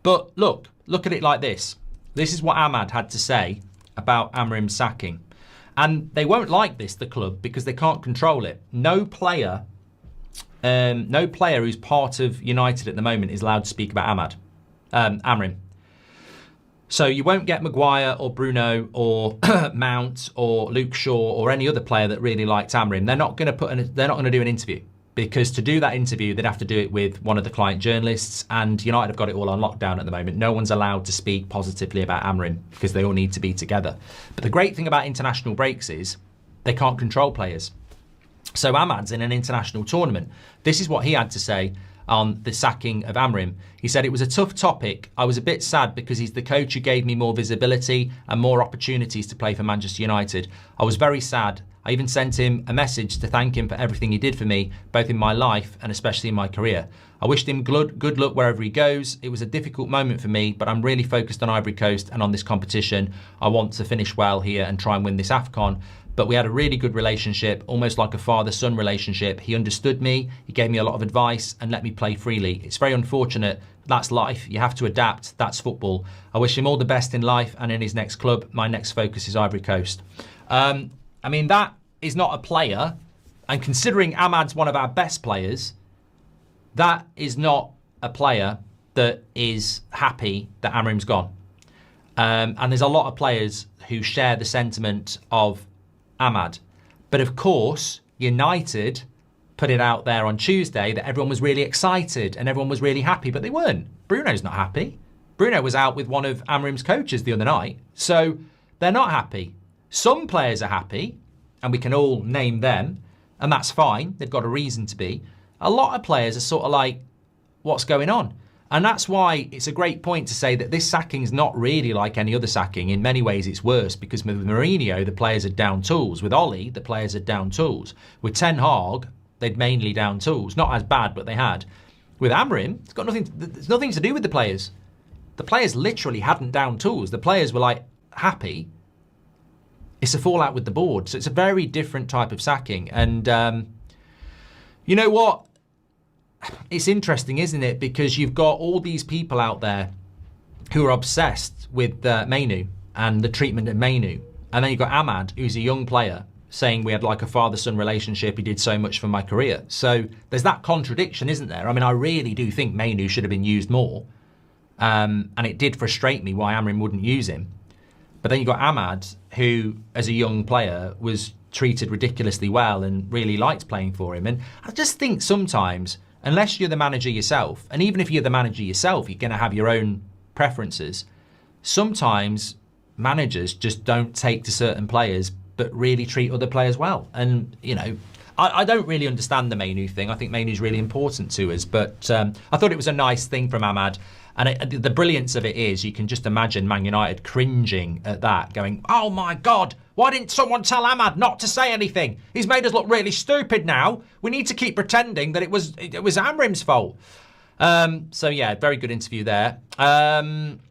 But look at it like this. This is what Amad had to say about Amorim's sacking. And they won't like this, the club, because they can't control it. No player who's part of United at the moment is allowed to speak about Amorim. So you won't get Maguire or Bruno or Mount or Luke Shaw or any other player that really likes Amorim. They're not going to do an interview, because to do that interview, they'd have to do it with one of the client journalists, and United have got it all on lockdown at the moment. No one's allowed to speak positively about Amorim because they all need to be together. But the great thing about international breaks is they can't control players. So Amad's in an international tournament. This is what he had to say on the sacking of Amorim. He said, "It was a tough topic. I was a bit sad because he's the coach who gave me more visibility and more opportunities to play for Manchester United. I was very sad. I even sent him a message to thank him for everything he did for me, both in my life and especially in my career. I wished him good luck wherever he goes. It was a difficult moment for me, but I'm really focused on Ivory Coast and on this competition. I want to finish well here and try and win this AFCON. But we had a really good relationship, almost like a father-son relationship. He understood me, he gave me a lot of advice and let me play freely. It's very unfortunate. That's life. You have to adapt. That's football. I wish him all the best in life and in his next club. My next focus is Ivory Coast." I mean, that is not a player. And considering Amad's one of our best players, that is not a player that is happy that Amorim's gone. And there's a lot of players who share the sentiment of Amad. But of course, United put it out there on Tuesday that everyone was really excited and everyone was really happy, but they weren't. Bruno's not happy. Bruno was out with one of Amorim's coaches the other night, so they're not happy. Some players are happy, and we can all name them, and that's fine. They've got a reason to be. A lot of players are sort of like, what's going on? And that's why it's a great point to say that this sacking is not really like any other sacking. In many ways, it's worse, because with Mourinho, the players are down tools. With Oli, the players are down tools. With Ten Hag, they'd mainly down tools. Not as bad, but they had. With Amorim, it's nothing to do with the players. The players literally hadn't down tools. The players were like happy. It's a fallout with the board. So it's a very different type of sacking. And you know what? It's interesting, isn't it? Because you've got all these people out there who are obsessed with Mainoo and the treatment of Mainoo. And then you've got Amad, who's a young player, saying we had like a father-son relationship. He did so much for my career. So there's that contradiction, isn't there? I mean, I really do think Mainoo should have been used more. And it did frustrate me why Amorim wouldn't use him. But then you've got Amad, who, as a young player, was treated ridiculously well and really liked playing for him. And I just think sometimes, unless you're the manager yourself, and even if you're the manager yourself, you're going to have your own preferences. Sometimes managers just don't take to certain players, but really treat other players well. And, you know, I don't really understand the Mainoo thing. I think Mainoo's really important to us. But I thought it was a nice thing from Amad. And the brilliance of it is you can just imagine Man United cringing at that, going, "Oh my God, why didn't someone tell Amad not to say anything? He's made us look really stupid now. We need to keep pretending that it was Amorim's fault." So yeah, very good interview there.